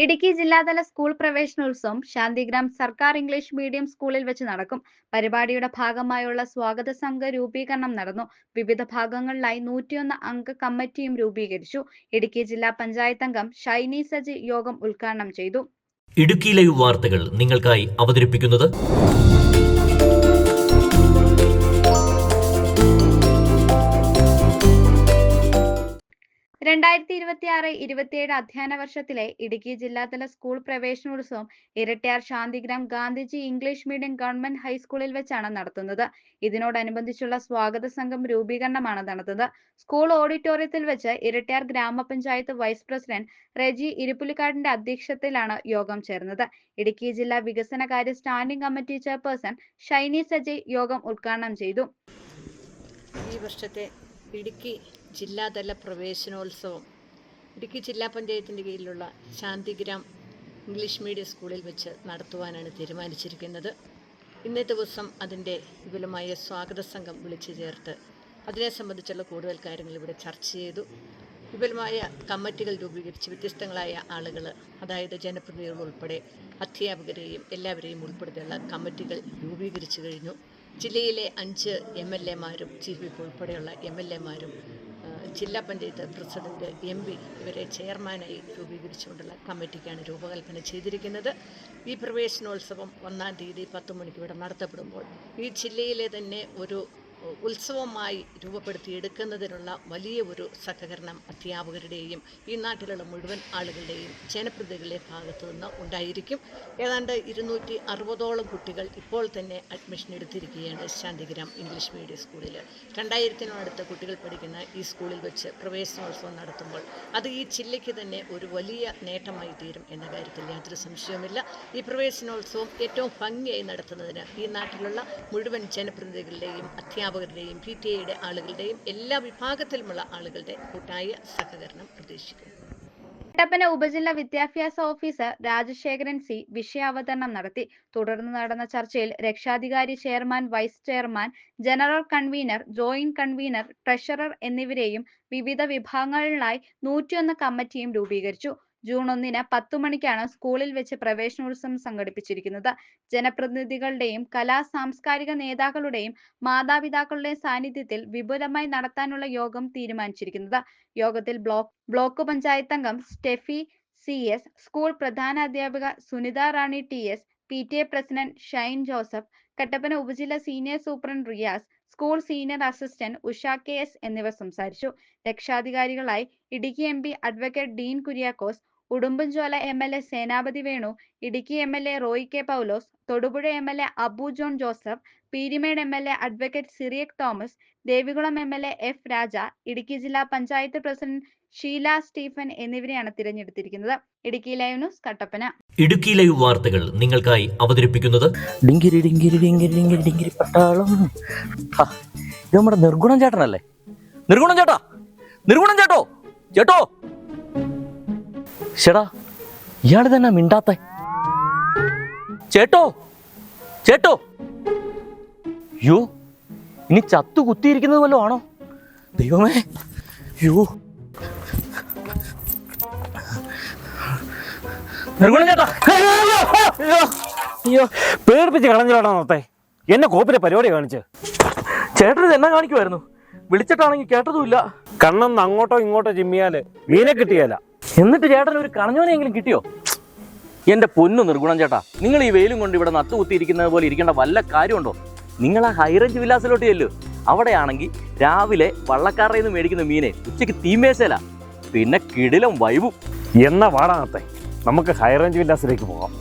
ഇടുക്കി ജില്ലാതല സ്കൂൾ പ്രവേശനോത്സവം ശാന്തിഗ്രാം സർക്കാർ ഇംഗ്ലീഷ് മീഡിയം സ്കൂളിൽ വെച്ച് നടക്കും. പരിപാടിയുടെ ഭാഗമായുള്ള സ്വാഗത സംഘ രൂപീകരണം നടന്നു. വിവിധ ഭാഗങ്ങളിലായി 101 അംഗ കമ്മിറ്റിയും രൂപീകരിച്ചു. ഇടുക്കി ജില്ലാ പഞ്ചായത്ത് അംഗം ഷൈനി സജി യോഗം ഉദ്ഘാടനം ചെയ്തു. ഇടുക്കി ലൈവ് വാർത്തകൾ നിങ്ങൾക്കായി അവതരിപ്പിക്കുന്നത് 2026-27 അധ്യയന വർഷത്തിലെ ഇടുക്കി ജില്ലാതല സ്കൂൾ പ്രവേശനോത്സവം Erattayar Shantigram Gandhiji English medium government ഹൈസ്കൂളിൽ വെച്ചാണ് നടത്തുന്നത്. ഇതിനോടനുബന്ധിച്ചുള്ള സ്വാഗത സംഘം രൂപീകരണമാണ് നടത്തുന്നത്. സ്കൂൾ ഓഡിറ്റോറിയത്തിൽ വെച്ച് ഇരട്ടിയാർ ഗ്രാമപഞ്ചായത്ത് വൈസ് പ്രസിഡന്റ് റെജി ഇരിപ്പുലിക്കാടിന്റെ അധ്യക്ഷതയിലാണ് യോഗം ചേർന്നത്. ഇടുക്കി ജില്ലാ വികസനകാര്യ standing committee chairperson Shiny Saji യോഗം ഉദ്ഘാടനം ചെയ്തു. ഈ വർഷത്തെ ഇടുക്കി ജില്ലാതല പ്രവേശനോത്സവം ഇടുക്കി ജില്ലാ പഞ്ചായത്തിൻ്റെ കീഴിലുള്ള ശാന്തിഗ്രാം ഇംഗ്ലീഷ് മീഡിയം സ്കൂളിൽ വെച്ച് നടത്തുവാനാണ് തീരുമാനിച്ചിരിക്കുന്നത്. ഇന്നേ ദിവസം അതിൻ്റെ വിപുലമായ സ്വാഗത സംഘം വിളിച്ചു ചേർത്ത് അതിനെ സംബന്ധിച്ചുള്ള കൂടുതൽ കാര്യങ്ങൾ ഇവിടെ ചർച്ച ചെയ്തു. വിപുലമായ കമ്മിറ്റികൾ രൂപീകരിച്ച് വ്യത്യസ്തങ്ങളായ ആളുകൾ, അതായത് ജനപ്രതിനിധികൾ ഉൾപ്പെടെ അധ്യാപകരെയും എല്ലാവരെയും ഉൾപ്പെടുത്തിയുള്ള കമ്മിറ്റികൾ രൂപീകരിച്ചു കഴിഞ്ഞു. ജില്ലയിലെ 5 MLA-മാരും ചീഫ് വിപ്പ് ഉൾപ്പെടെയുള്ള MLA-മാരും ജില്ലാ പഞ്ചായത്ത് പ്രസിഡന്റ് MP ഇവരെ ചെയർമാനായി രൂപീകരിച്ചുകൊണ്ടുള്ള കമ്മിറ്റിക്കാണ് രൂപകൽപ്പന ചെയ്തിരിക്കുന്നത്. ഈ പ്രവേശനോത്സവം 1-ാം തീയതി 10 മണിക്ക് ഇവിടെ നടത്തപ്പെടുമ്പോൾ ഈ ജില്ലയിലെ തന്നെ ഒരു ഉത്സവമായി രൂപപ്പെടുത്തിയെടുക്കുന്നതിനുള്ള വലിയ ഒരു സഹകരണം അധ്യാപകരുടെയും ഈ നാട്ടിലുള്ള മുഴുവൻ ആളുകളുടെയും ജനപ്രതിനിധികളുടെ ഭാഗത്തു നിന്ന് ഉണ്ടായിരിക്കും. ഏതാണ്ട് 260ഓളം കുട്ടികൾ ഇപ്പോൾ തന്നെ അഡ്മിഷൻ എടുത്തിരിക്കുകയാണ് ശാന്തിഗ്രാം ഇംഗ്ലീഷ് മീഡിയം സ്കൂളിൽ. 2000-നോടടുത്ത് കുട്ടികൾ പഠിക്കുന്ന ഈ സ്കൂളിൽ വെച്ച് പ്രവേശനോത്സവം നടത്തുമ്പോൾ അത് ഈ ജില്ലയ്ക്ക് തന്നെ ഒരു വലിയ നേട്ടമായി തീരും എന്ന കാര്യത്തിൽ യാതൊരു സംശയവുമില്ല. ഈ പ്രവേശനോത്സവം ഏറ്റവും ഭംഗിയായി നടത്തുന്നതിന് ഈ നാട്ടിലുള്ള മുഴുവൻ ജനപ്രതിനിധികളുടെയും അധ്യാപകരുടെയും PTA-യുടെ ആളുകളുടെയും എല്ലാ വിഭാഗത്തിലുമുള്ള ആളുകളുടെ കൂട്ടായ സഹകരണം പ്രതീക്ഷിക്കുന്നു. കട്ടപ്പന ഉപജില്ലാ വിദ്യാഭ്യാസ ഓഫീസർ രാജശേഖരൻ C വിഷയാവതരണം നടത്തി. തുടർന്ന് നടന്ന ചർച്ചയിൽ രക്ഷാധികാരി chairman, vice chairman, general convener, joint convener, treasurer എന്നിവരെയും വിവിധ വിഭാഗങ്ങളിലായി 101 കമ്മിറ്റിയും രൂപീകരിച്ചു. ജൂൺ 1-ന് 10 മണിക്കാണ് സ്കൂളിൽ വെച്ച് പ്രവേശനോത്സവം സംഘടിപ്പിച്ചിരിക്കുന്നത്. ജനപ്രതിനിധികളുടെയും സാംസ്കാരിക നേതാക്കളുടെയും മാതാപിതാക്കളുടെയും സാന്നിധ്യത്തിൽ വിപുലമായി നടത്താനുള്ള യോഗം തീരുമാനിച്ചിരിക്കുന്നത്. യോഗത്തിൽ ബ്ലോക്ക് പഞ്ചായത്ത് അംഗം സ്റ്റെഫി CS, സ്കൂൾ പ്രധാനാധ്യാപിക Sunitha Rani TS, PTA president Shine Joseph, Kattappana ഉപജില്ലാ senior superintendent Riyas, school senior assistant Usha KS എന്നിവർ സംസാരിച്ചു. രക്ഷാധികാരികളായി Idukki MP advocate Dean Kuriakose, Udumbanchola MLA Senapathi Venu, Idukki MLA Roy K Paulose, Thodupuzha MLA Abu John Joseph, Peermade MLA advocate Cyriac Thomas, Devikulam MLA F Raja, Idukki ജില്ലാ പഞ്ചായത്ത് പ്രസിഡന്റ് ഷീല സ്റ്റീഫൻ എന്നിവരെയാണ് തിരഞ്ഞെടുത്തിരിക്കുന്നത്. Idukki live news, Kattappana. Idukki live വാർത്തകൾ നിങ്ങൾക്കായി അവതരിപ്പിക്കുന്നത് നമ്മുടെ നിർഗുണം ചേട്ടനല്ലേ? നിർഗുണം ചേട്ടാ, നിർഗുണം ചേട്ടോ, ചേട്ടോ. ചേട്ടാ, ഇയാള് തന്നെ മിണ്ടാത്ത ചേട്ടോ, ചേട്ടോ. യോ, ഇനി ചത്തു കുത്തിയിരിക്കുന്നത് വല്ലതും ആണോ? ദൈവമേ, യോ. നിർഗുണം ചേട്ടാ, അയ്യോ, പേടിപ്പിച്ച് കളഞ്ഞിലാണോ നോത്തെ? എന്നെ കോപ്പിലെ പരിപാടി കാണിച്ച് ചേട്ടന് എന്നെ കാണിക്കുമായിരുന്നു. വിളിച്ചിട്ടാണെങ്കിൽ കേട്ടതുമില്ല. കണ്ണെന്ന് അങ്ങോട്ടോ ഇങ്ങോട്ടോ ചിമ്മിയാല് മീനെ കിട്ടിയല്ല. എന്നിട്ട് ചേട്ടൻ ഒരു കണഞ്ഞോനെയെങ്കിലും കിട്ടിയോ? എന്റെ പൊന്നു നിർഗുണം ചേട്ടാ, നിങ്ങൾ ഈ വെയിലും കൊണ്ട് ഇവിടെ നട്ടുകുത്തിയിരിക്കുന്നത് പോലെ ഇരിക്കേണ്ട വല്ല കാര്യമുണ്ടോ? നിങ്ങൾ ആ ഹൈറേഞ്ച് വിലാസിലോട്ട് ചെല്ലു. അവിടെയാണെങ്കിൽ രാവിലെ വള്ളക്കാരുടെ നിന്ന് മേടിക്കുന്ന മീനെ ഉച്ചയ്ക്ക് തീമേശല, പിന്നെ കിടിലം വൈബും. എന്നാ വാടാനത്തെ നമുക്ക് ഹൈറേഞ്ച് വിലാസിലേക്ക് പോകാം.